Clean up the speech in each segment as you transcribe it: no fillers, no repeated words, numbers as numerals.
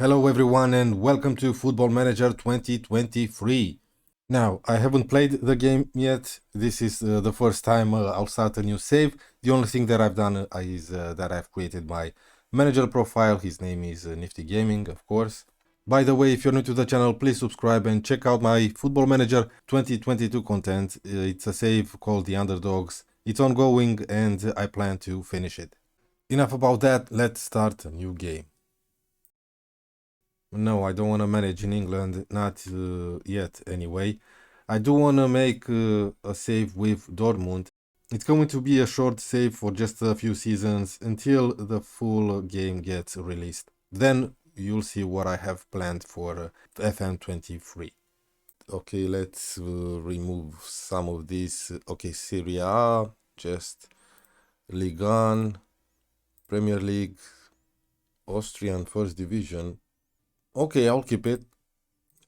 Hello everyone and welcome to Football Manager 2023. Now, I haven't played the game yet. This is the first time I'll start a new save. The only thing that I've done is that I've created my manager profile. His name is Nifty Gaming, of course. By the way, if you're new to the channel, please subscribe and check out my Football Manager 2022 content. It's a save called The Underdogs. It's ongoing and I plan to finish it. Enough about that, let's start a new game. No, I don't want to manage in England, not yet anyway. I do want to make a save with Dortmund. It's going to be a short save for just a few seasons until the full game gets released. Then you'll see what I have planned for FM23. Okay, let's remove some of these. Okay, Serie A, just Ligue 1, Premier League, Austrian First Division. Okay, I'll keep it.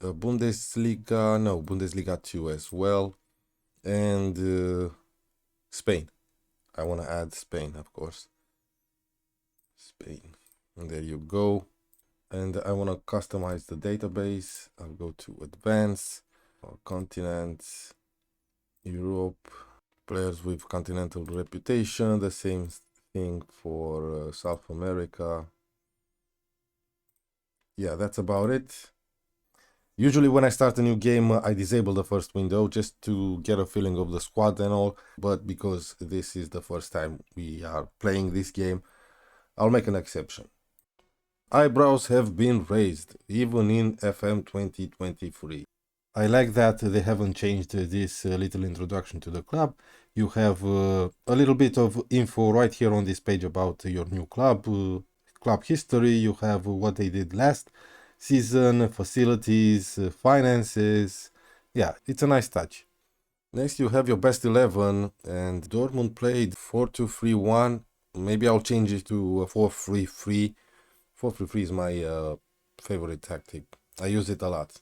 Bundesliga, no, Bundesliga 2 as well. And Spain. I want to add Spain, of course. Spain. And there you go. And I want to customize the database. I'll go to Advanced, Continents, Europe, players with continental reputation. The same thing for South America. Yeah, that's about it. Usually when I start a new game, I disable the first window just to get a feeling of the squad and all, but because this is the first time we are playing this game, I'll make an exception. Eyebrows have been raised, even in FM 2023. I like that they haven't changed this little introduction to the club. You have a little bit of info right here on this page about your new club, club history. You have what they did last season, facilities, finances. Yeah, it's a nice touch. Next you have your best 11, and Dortmund played 4-2-3-1. Maybe I'll change it to 4-3-3. 4-3-3 is my favorite tactic. I use it a lot.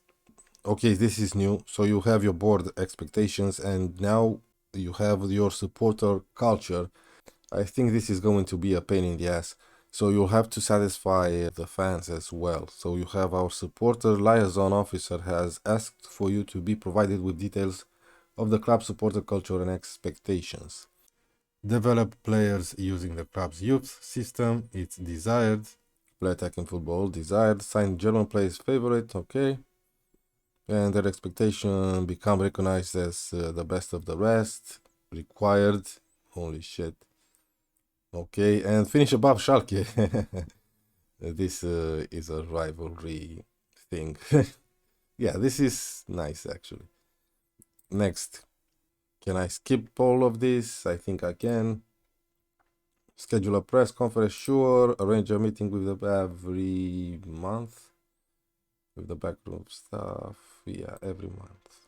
Okay, this is new. So you have your board expectations and now you have your supporter culture. I think this is going to be a pain in the ass. So you'll have to satisfy the fans as well. So you have our supporter liaison officer has asked for you to be provided with details of the club supporter culture and expectations. Develop players using the club's youth system. It's desired. Play attacking football, desired. Sign German players favorite, okay. And their expectation become recognized as the best of the rest. Required. Holy shit. Okay, and finish above Schalke. This is a rivalry thing. Yeah, this is nice actually. Next. Can I skip all of this? I think I can. Schedule a press conference, sure. Arrange a meeting with the every month. With the backroom staff. Yeah, every month.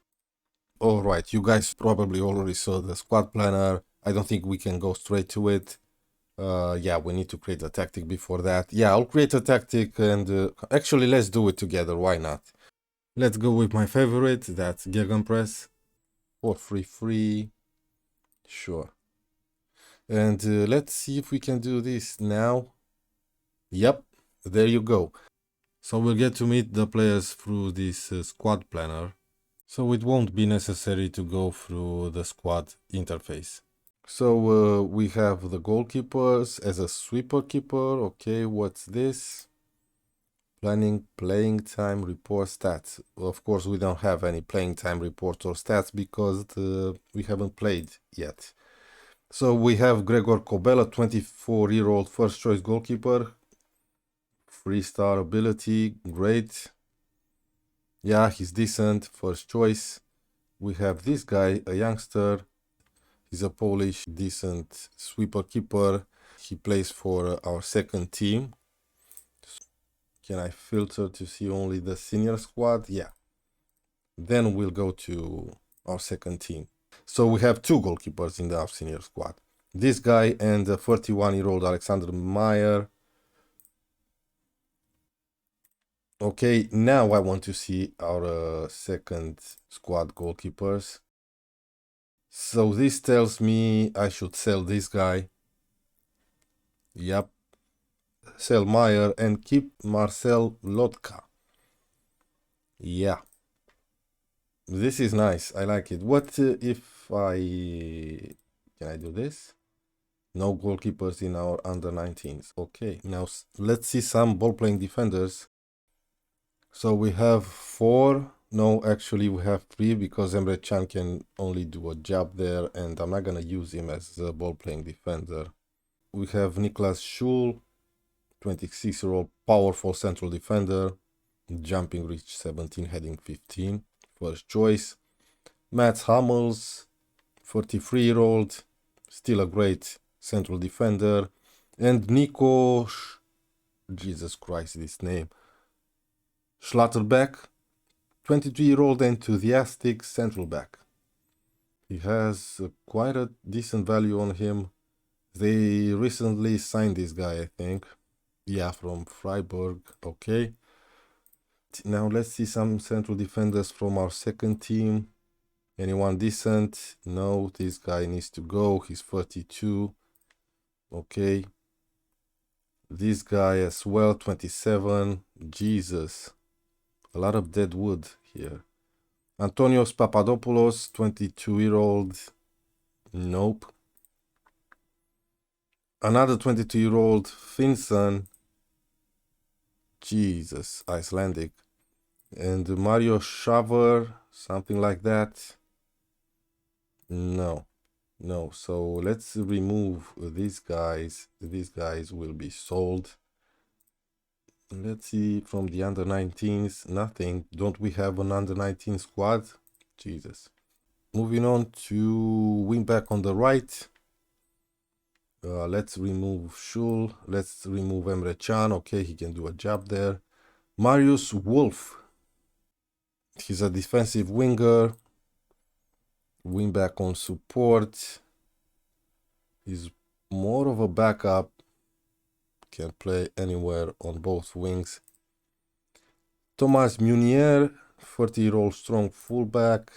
Alright, you guys probably already saw the squad planner. I don't think we can go straight to it. Yeah, we need to create a tactic before that. Yeah, I'll create a tactic and actually let's do it together, why not? Let's go with my favorite, that's Gegenpress. 4-3-3, sure. And let's see if we can do this now. Yep, there you go. So we'll get to meet the players through this squad planner. So it won't be necessary to go through the squad interface. So we have the goalkeepers as a sweeper keeper. Okay, what's this? Planning, playing time, report, stats. Of course, we don't have any playing time report or stats because we haven't played yet. So we have Gregor Kobel, a 24-year-old first choice goalkeeper. 3-star ability, great. Yeah, he's decent, first choice. We have this guy, a youngster. He's a Polish, decent sweeper keeper. He plays for our second team. Can I filter to see only the senior squad? Yeah. Then we'll go to our second team. So we have two goalkeepers in our senior squad. This guy and the 31-year-old Alexander Meyer. Okay, now I want to see our second squad goalkeepers. So this tells me I should sell this guy. Yep. Selmayr and keep Marcel Lotka. Yeah, this is nice. I like it. What if I... Can I do this? No goalkeepers in our under 19s. Okay, now let's see some ball-playing defenders. So we have 4. No, actually we have 3 because Emre Can can only do a job there and I'm not gonna use him as a ball-playing defender. We have Niklas Schul, 26-year-old powerful central defender, jumping reach 17, heading 15, first choice. Mats Hummels, 43-year-old, still a great central defender. And Nico, Jesus Christ, this name, Schlotterbeck, 22-year-old enthusiastic central back. He has quite a decent value on him. They recently signed this guy, I think. Yeah, from Freiburg. Okay. Now let's see some central defenders from our second team. Anyone decent? No, this guy needs to go. He's 32. Okay. This guy as well, 27. Jesus. A lot of dead wood here. Antonios Papadopoulos, 22-year-old. Nope. Another 22-year-old Finson. Jesus, Icelandic. And Mario Shaver, something like that. No. So let's remove these guys. These guys will be sold. Let's see from the under 19s. Nothing. Don't we have an under 19 squad? Jesus. Moving on to wing back on the right. Let's remove Schul. Let's remove Emre Can. Okay, he can do a job there. Marius Wolf. He's a defensive winger. Wing back on support. He's more of a backup. Can play anywhere on both wings. Thomas Munier, 40-year-old strong fullback.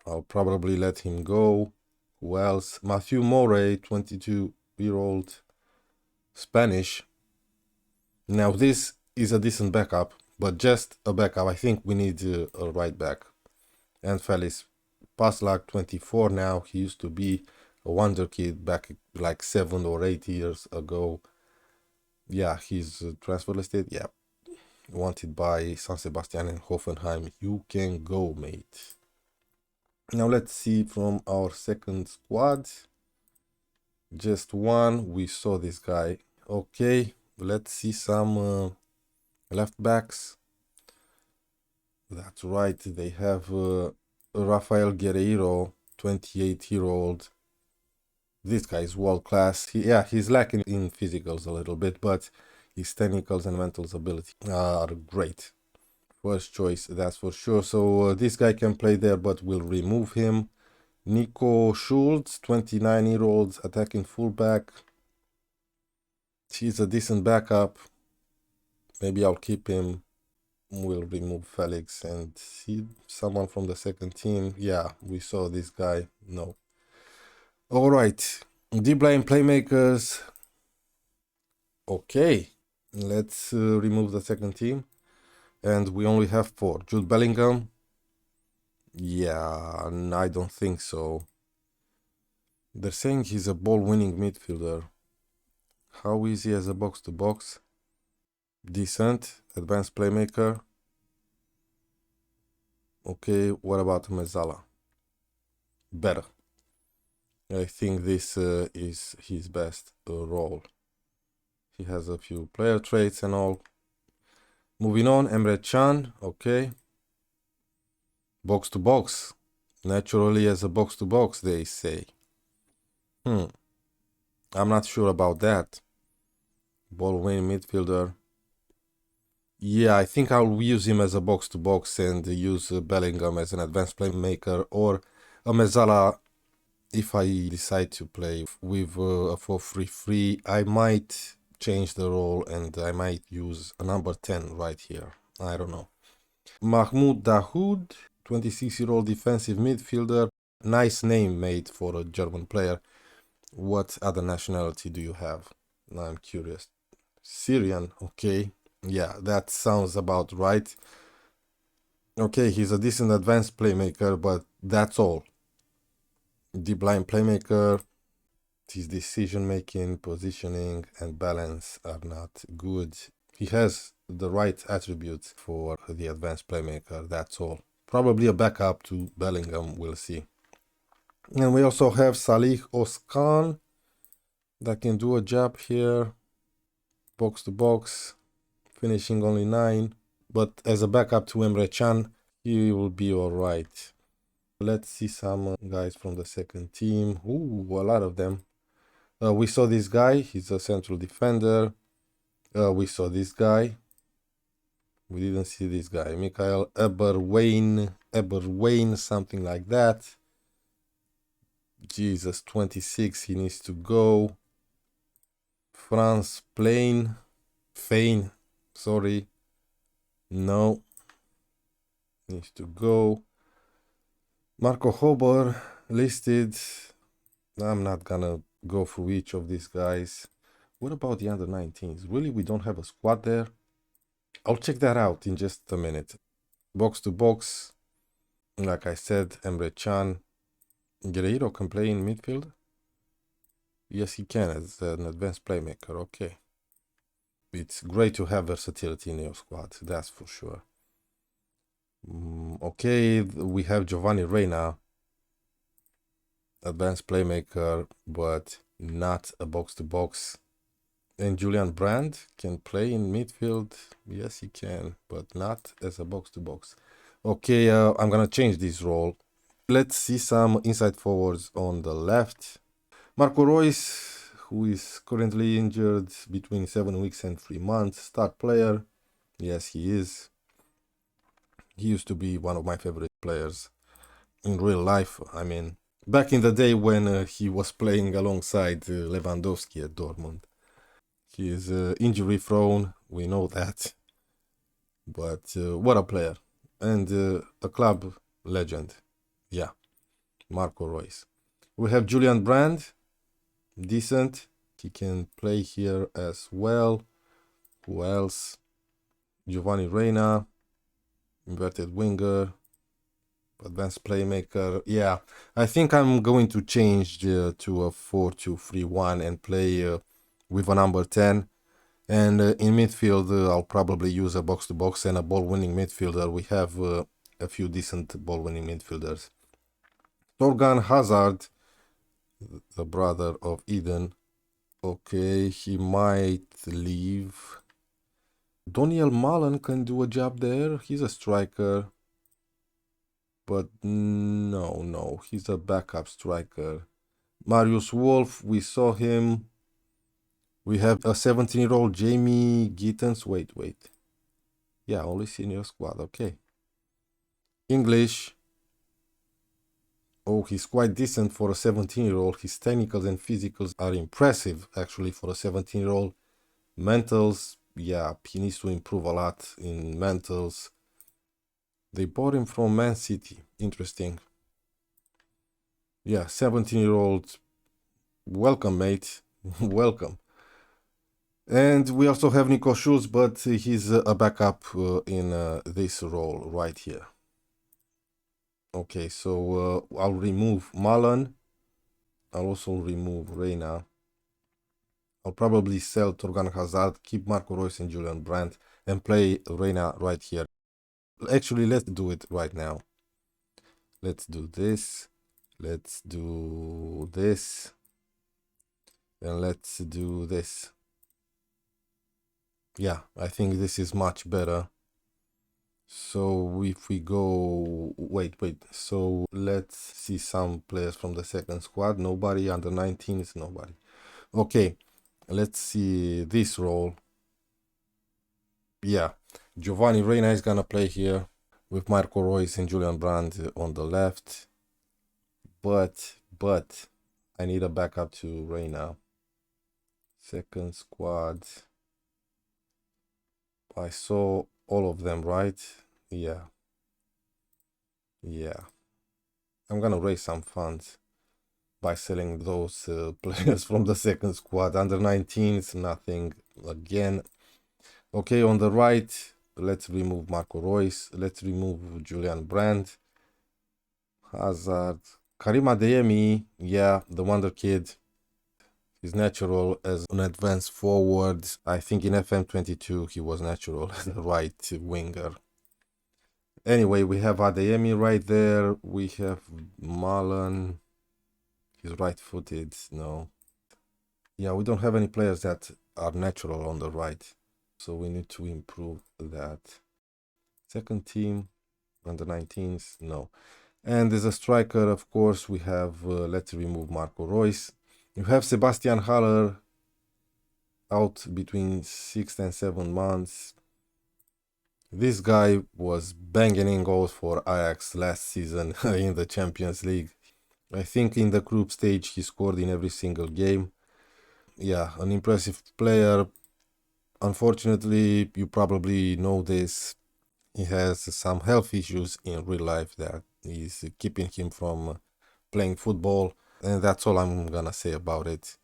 I'll probably let him go. Who else? Matthew Morey, 22-year-old Spanish. Now this is a decent backup, but just a backup. I think we need a right back. And Felix Paslak, 24 now. He used to be a wonder kid back like 7 or 8 years ago. Yeah, he's transfer listed. Yeah, wanted by San Sebastian and Hoffenheim. You can go, mate. Now let's see from our second squad. Just one. We saw this guy. Okay, let's see some left backs. That's right. They have Rafael Guerreiro, 28-year-old. This guy is world class. He's lacking in physicals a little bit, but his technicals and mental ability are great. First choice, that's for sure. So this guy can play there, but we'll remove him. Nico Schultz, 29-year-old attacking fullback. He's a decent backup. Maybe I'll keep him. We'll remove Felix and see someone from the second team. Yeah, we saw this guy. No. All right. Deep line playmakers. Okay. Let's remove the second team. And we only have 4. Jude Bellingham. Yeah, I don't think so. They're saying he's a ball-winning midfielder. How is he as a box-to-box? Decent. Advanced playmaker. Okay, what about Mezzala? Better. I think this is his best role. He has a few player traits and all. Moving on, Emre Can. Okay. Box-to-box. Naturally as a box-to-box, they say. I'm not sure about that. Ball-winning midfielder. Yeah, I think I'll use him as a box-to-box and use Bellingham as an advanced playmaker, or a Mezzala if I decide to play with a 4-3-3. I might change the role and I might use a number 10 right here. I don't know. Mahmoud Dahoud, 26-year-old defensive midfielder. Nice name made for a German player. What other nationality do you have? I'm curious. Syrian, okay. Yeah, that sounds about right. Okay, he's a decent advanced playmaker, but that's all. Deep line playmaker, his decision making, positioning, and balance are not good. He has the right attributes for the advanced playmaker, that's all. Probably a backup to Bellingham, we'll see. And we also have Salih Oskan that can do a job here, box to box, finishing only 9. But as a backup to Emre Can, he will be alright. Let's see some guys from the second team. Ooh, a lot of them. We saw this guy, he's a central defender. We saw this guy. We didn't see this guy. Mikhail Eberwein, something like that. Jesus, 26, he needs to go. France Fein, sorry. No. Needs to go. Marco Hober, listed. I'm not gonna go through each of these guys. What about the under 19s? Really, we don't have a squad there? I'll check that out in just a minute. Box to box, like I said, Emre Can. Guerreiro can play in midfield? Yes, he can as an advanced playmaker. Okay. It's great to have versatility in your squad, that's for sure. Okay, we have Giovanni Reina, advanced playmaker, but not a box to box. And Julian Brandt can play in midfield. Yes, he can, but not as a box to box. Okay, I'm gonna change this role. Let's see some inside forwards on the left. Marco Reus, who is currently injured between 7 weeks and 3 months. Start player. Yes, he is. He used to be one of my favorite players in real life. I mean, back in the day when he was playing alongside Lewandowski at Dortmund. He is injury prone, we know that. But what a player. And a club legend. Yeah, Marco Reus. We have Julian Brandt, decent. He can play here as well. Who else? Giovanni Reina, inverted winger, advanced playmaker. Yeah, I think I'm going to change to a 4-2-3-1 and play with a number 10. And in midfield, I'll probably use a box-to-box and a ball-winning midfielder. We have a few decent ball-winning midfielders. Torgan Hazard, the brother of Eden. Okay, he might leave. Doniel Malen can do a job there. He's a striker. But no, he's a backup striker. Marius Wolf, we saw him. We have a 17-year-old Jamie Gittens. Wait. Yeah, only senior squad. Okay. English. Oh, he's quite decent for a 17-year-old. His technicals and physicals are impressive, actually, for a 17-year-old. Mentals, yeah, he needs to improve a lot in mentals. They bought him from Man City. Interesting. Yeah, 17-year-old. Welcome, mate. Welcome. And we also have Nico Schulz, but he's a backup in this role right here. Okay, so I'll remove Malan. I'll also remove Reina. I'll probably sell Torgan Hazard, keep Marco Reus and Julian Brandt, and play Reina right here. Actually, let's do it right now. Let's do this. Let's do this. And let's do this. Yeah, I think this is much better. So if we go, wait. So let's see some players from the second squad. Nobody under 19 is nobody. Okay, let's see this role. Yeah, Giovanni Reina is gonna play here with Marco Reus and Julian Brandt on the left. But I need a backup to Reina. Second squad. I saw all of them, right? Yeah. I'm gonna raise some funds. by selling those players from the second squad. Under 19s, nothing again. Okay, on the right, let's remove Marco Reus. Let's remove Julian Brandt. Hazard. Karim Adeyemi, yeah, the wonder kid. He's natural as an advanced forward. I think in FM22 he was natural as a right winger. Anyway, we have Adeyemi right there. We have Malan. He's right-footed. No. Yeah, we don't have any players that are natural on the right. So we need to improve that. Second team, under 19s, no. And as a striker, of course, we have, let's remove Marco Reus. You have Sebastian Haller out between 6 and 7 months. This guy was banging in goals for Ajax last season in the Champions League. I think in the group stage he scored in every single game. Yeah, an impressive player. Unfortunately, you probably know this. He has some health issues in real life that is keeping him from playing football. And that's all I'm gonna say about it.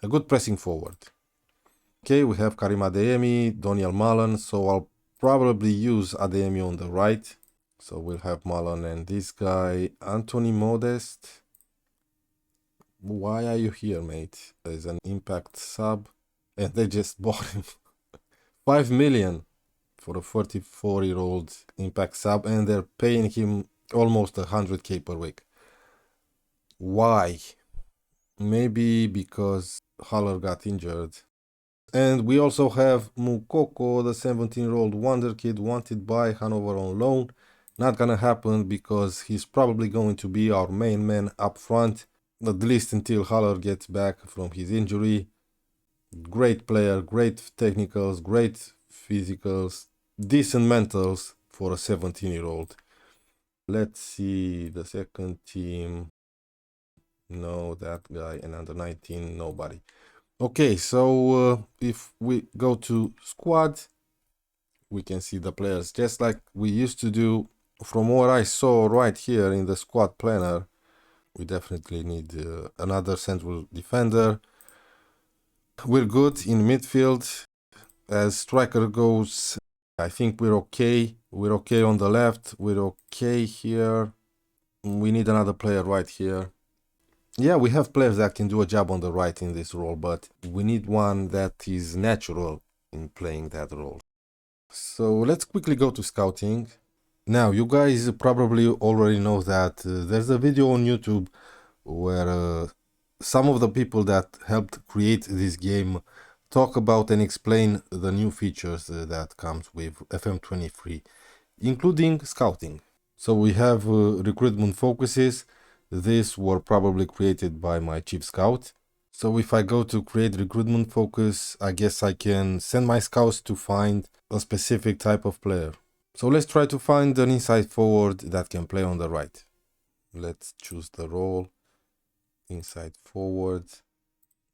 A good pressing forward. Okay, we have Karim Adeyemi, Doniel Malan, so I'll probably use Adeyemi on the right. So we'll have Malan and this guy, Anthony Modest. Why are you here, mate? As an impact sub. And they just bought him. 5 million for a 44-year-old impact sub, and they're paying him almost 100k per week. Why? Maybe because Haller got injured. And we also have Mukoko, the 17-year-old wonder kid wanted by Hanover on loan. Not gonna happen because he's probably going to be our main man up front, at least until Haller gets back from his injury. Great player, great technicals, great physicals, decent mentals for a 17-year-old. Let's see the second team. No, that guy. And under 19, nobody. Okay, so if we go to squad, we can see the players just like we used to do. From what I saw right here in the squad planner, we definitely need another central defender. We're good in midfield. As striker goes, I think we're okay. We're okay on the left. We're okay here. We need another player right here. Yeah, we have players that can do a job on the right in this role, but we need one that is natural in playing that role. So let's quickly go to scouting. Now, you guys probably already know that there's a video on YouTube where some of the people that helped create this game talk about and explain the new features that comes with FM23, including scouting. So we have recruitment focuses. These were probably created by my chief scout. So if I go to create recruitment focus, I guess I can send my scouts to find a specific type of player. So let's try to find an inside forward that can play on the right. Let's choose the role, inside forward.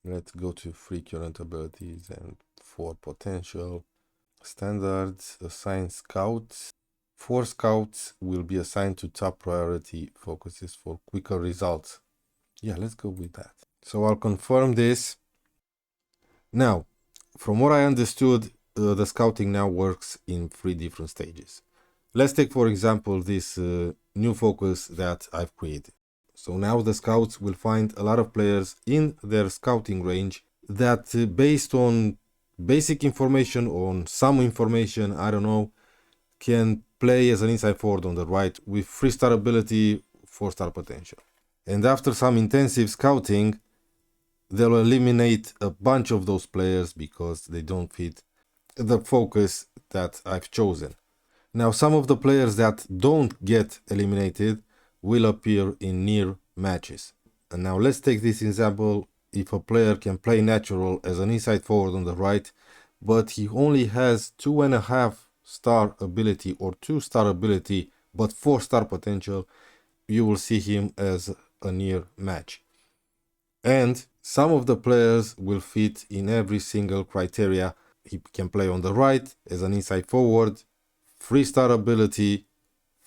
Let's go to free current abilities and for potential. Standards, assign scouts. 4 scouts will be assigned to top priority focuses for quicker results. Yeah, let's go with that. So I'll confirm this. Now, from what I understood, the scouting now works in 3 different stages. Let's take, for example, this new focus that I've created. So now the scouts will find a lot of players in their scouting range that based on basic information, on some information, I don't know, can play as an inside forward on the right with 3-star ability, 4-star potential. And after some intensive scouting, they'll eliminate a bunch of those players because they don't fit the focus that I've chosen. Now, some of the players that don't get eliminated will appear in near matches. And now let's take this example. If a player can play natural as an inside forward on the right, but he only has 2.5-star ability or 2-star ability, but 4-star potential, you will see him as a near match. And some of the players will fit in every single criteria. He can play on the right as an inside forward, 3-star ability,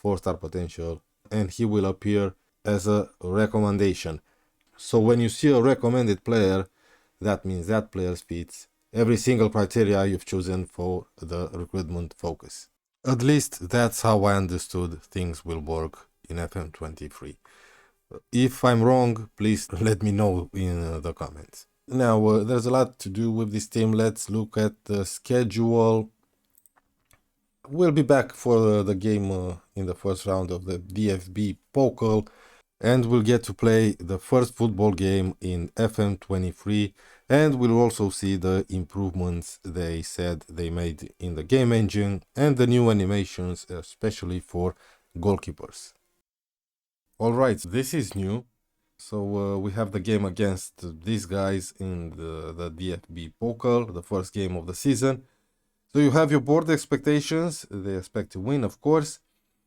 4-star potential, and he will appear as a recommendation. So when you see a recommended player, that means that player fits every single criteria you've chosen for the recruitment focus. At least that's how I understood things will work in FM23. If I'm wrong, please let me know in the comments. Now, there's a lot to do with this team. Let's look at the schedule. We'll be back for the game in the first round of the DFB Pokal, and we'll get to play the first football game in FM23, and we'll also see the improvements they said they made in the game engine and the new animations, especially for goalkeepers. Alright, this is new. So we have the game against these guys in the DFB Pokal, the first game of the season. So you have your board expectations. They expect to win, of course.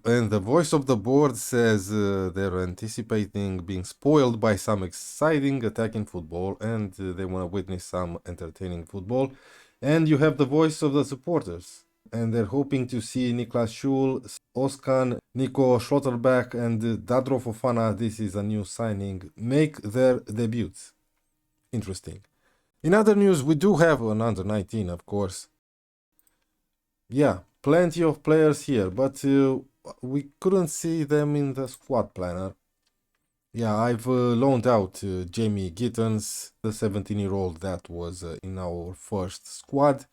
And the voice of the board says they're anticipating being spoiled by some exciting attacking football, and they want to witness some entertaining football. And you have the voice of the supporters, and they're hoping to see Niklas Schul, Oskan, Nico Schlotterbeck, and Dadro Fofana, this is a new signing, make their debuts. Interesting. In other news, we do have an under 19, of course. Yeah, plenty of players here, but we couldn't see them in the squad planner. Yeah, I've loaned out Jamie Gittens, the 17-year-old that was in our first squad.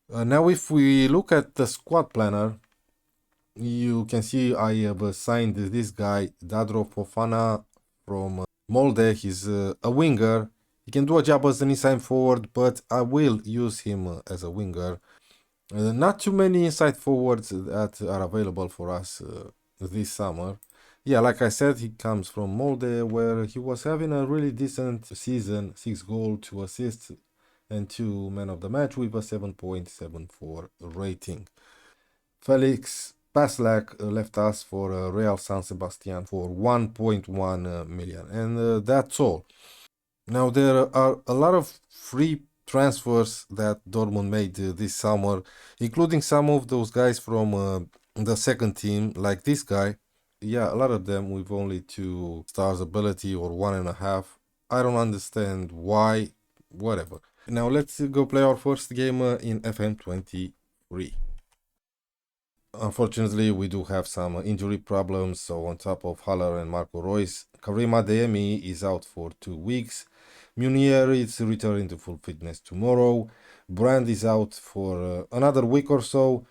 Now, if we look at the squad planner, you can see I have assigned this guy, Dadro Fofana from Molde. He's a winger. He can do a job as an inside forward, but I will use him as a winger. Not too many inside forwards that are available for us this summer. Yeah, like I said, he comes from Molde, where he was having a really decent season, 6 goals, 2 assists, and 2 man of the match with a 7.74 rating. Felix Paslak left us for Real San Sebastian for 1.1 million, and that's all. Now, there are a lot of free transfers that Dortmund made this summer, including some of those guys from the second team, like this guy. Yeah, a lot of them with only 2 stars ability or 1.5. I don't understand why, whatever. Now let's go play our first game in FM23. Unfortunately, we do have some injury problems, so on top of Haller and Marco Reus, Karim Adeyemi is out for 2 weeks. Munier is returning to full fitness tomorrow. Brand is out for another week or so.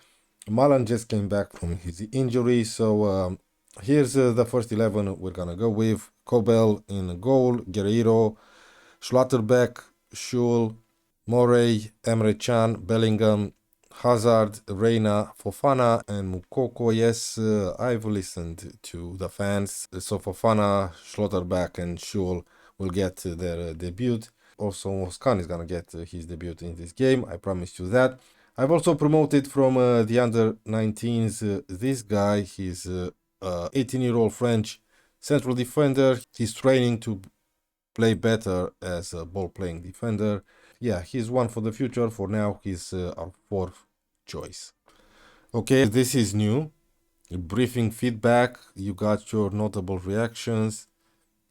Malan just came back from his injury, so here's the first 11 we're gonna go with. Kobel in goal, Guerreiro, Schlotterbeck, Schul, Morey, Emre Can, Bellingham, Hazard, Reina, Fofana, and Mukoko. Yes, I've listened to the fans. So Fofana, Schlotterbeck, and Schul will get their debut. Also, Oskan is gonna get his debut in this game. I promised you that. I've also promoted from the under 19s this guy. He's 18-year-old French central defender. He's training to play better as a ball-playing defender. Yeah, he's one for the future. For now, he's our 4th choice. Okay, this is new. Briefing feedback. You got your notable reactions.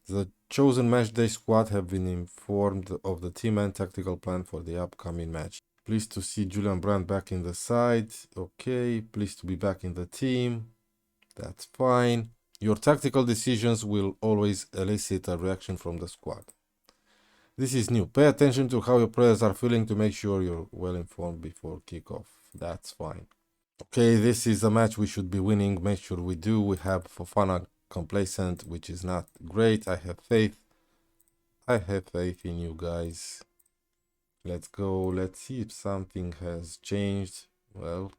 The chosen matchday squad have been informed of the team and tactical plan for the upcoming match. Pleased to see Julian Brandt back in the side. Okay, pleased to be back in the team. That's fine. Your tactical decisions will always elicit a reaction from the squad. This is new. Pay attention to how your players are feeling to make sure you're well informed before kickoff. That's fine. Okay, this is a match we should be winning. Make sure we do. We have Fofana complacent, which is not great. I have faith. I have faith in you guys. Let's go. Let's see if something has changed. Well,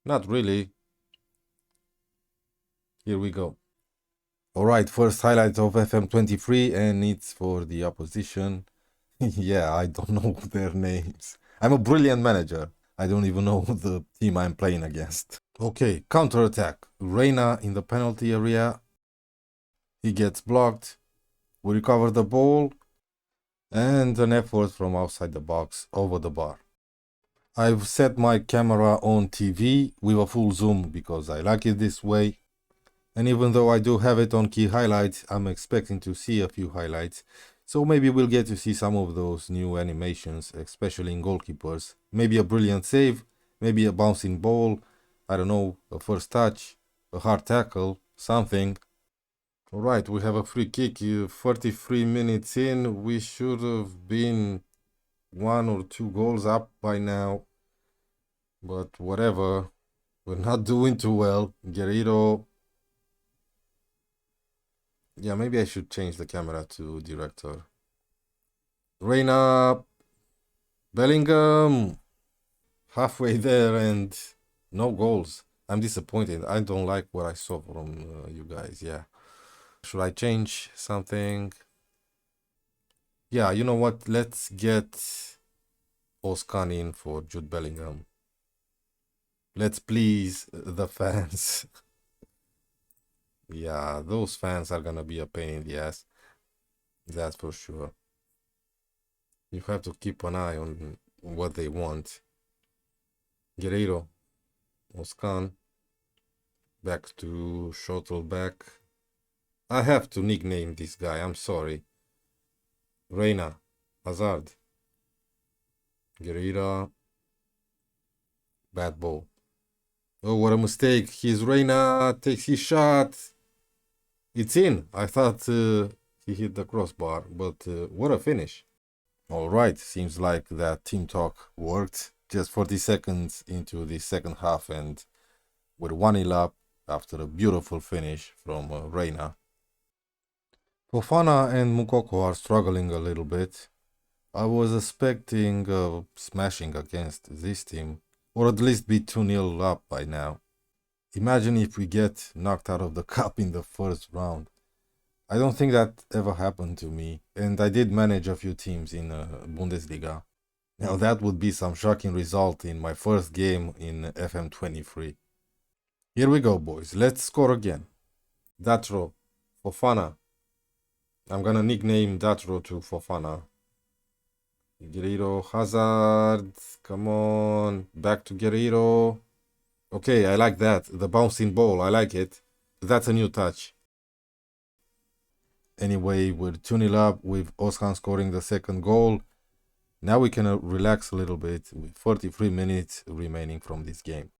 not really. Here we go. Alright, first highlight of FM23, and it's for the opposition. Yeah, I don't know their names. I'm a brilliant manager. I don't even know the team I'm playing against. Okay, counter-attack. Reina in the penalty area. He gets blocked. We recover the ball. And an effort from outside the box over the bar. I've set my camera on TV with a full zoom because I like it this way. And even though I do have it on key highlights, I'm expecting to see a few highlights. So maybe we'll get to see some of those new animations, especially in goalkeepers. Maybe a brilliant save, maybe a bouncing ball, I don't know, a first touch, a hard tackle, something. Alright, we have a free kick, 33 minutes in. We should have been 1 or 2 goals up by now. But whatever, we're not doing too well. Guerrero. Yeah, maybe I should change the camera to director. Reina. Bellingham. Halfway there and no goals. I'm disappointed. I don't like what I saw from you guys. Yeah. Should I change something? Yeah, you know what? Let's get Oscan in for Jude Bellingham. Let's please the fans. Yeah, those fans are gonna be a pain in the ass. That's for sure. You have to keep an eye on what they want. Guerreiro. Oscan. Back to Schottelback. I have to nickname this guy. I'm sorry. Reina. Hazard. Guerreiro. Bad ball. Oh, what a mistake. Here's Reina. Takes his shot. It's in. I thought he hit the crossbar, but what a finish. Alright, seems like that team talk worked. Just 40 seconds into the second half and we're 1-0 up after a beautiful finish from Reina. Fofana and Mukoko are struggling a little bit. I was expecting smashing against this team, or at least be 2-0 up by now. Imagine if we get knocked out of the cup in the first round. I don't think that ever happened to me, and I did manage a few teams in Bundesliga. Now that would be some shocking result in my first game in FM23. Here we go, boys. Let's score again. Datro, Fofana. I'm gonna nickname Datro to Fofana. Guerreiro, Hazard. Come on. Back to Guerreiro. Okay, I like that. The bouncing ball, I like it. That's a new touch. Anyway, we're 2-0 up with Oskan scoring the second goal. Now we can relax a little bit with 43 minutes remaining from this game.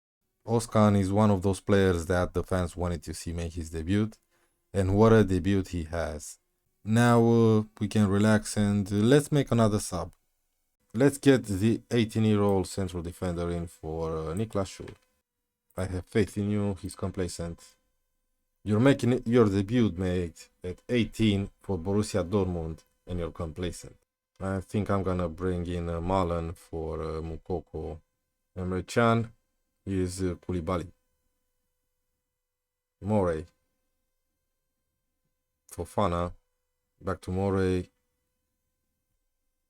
Oskan is one of those players that the fans wanted to see make his debut. And what a debut he has. Now we can relax and let's make another sub. Let's get the 18-year-old central defender in for Niklas Schul. I have faith in you, he's complacent. You're making your debut, mate, at 18 for Borussia Dortmund, and you're complacent. I think I'm gonna bring in Malen for Mukoko. Emre Can is Koulibaly. Morey. Fofana. Back to Morey.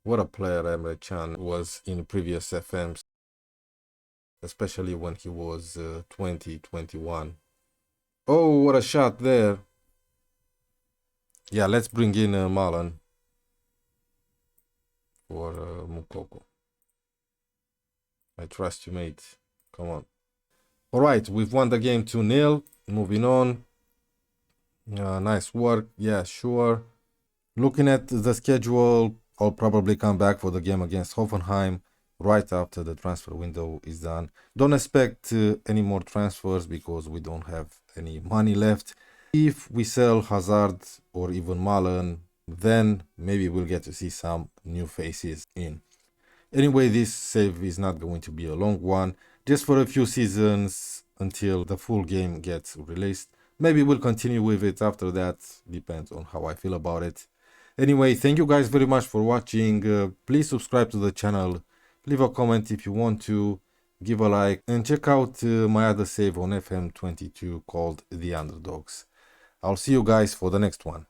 What a player Emre Can was in previous FMs, especially when he was 20, 21. Oh, what a shot there. Yeah, let's bring in Malen for Mukoko. I trust you, mate. Come on. Alright, we've won the game 2-0. Moving on. Nice work. Yeah, sure. Looking at the schedule, I'll probably come back for the game against Hoffenheim right after the transfer window is done. Don't expect any more transfers because we don't have any money left. If we sell Hazard or even Malen, then maybe we'll get to see some new faces in. Anyway, this save is not going to be a long one, just for a few seasons until the full game gets released. Maybe we'll continue with it after that, depends on how I feel about it. Anyway, thank you guys very much for watching. Please subscribe to the channel, leave a comment if you want to, give a like, and check out my other save on FM22 called The Underdogs. I'll see you guys for the next one.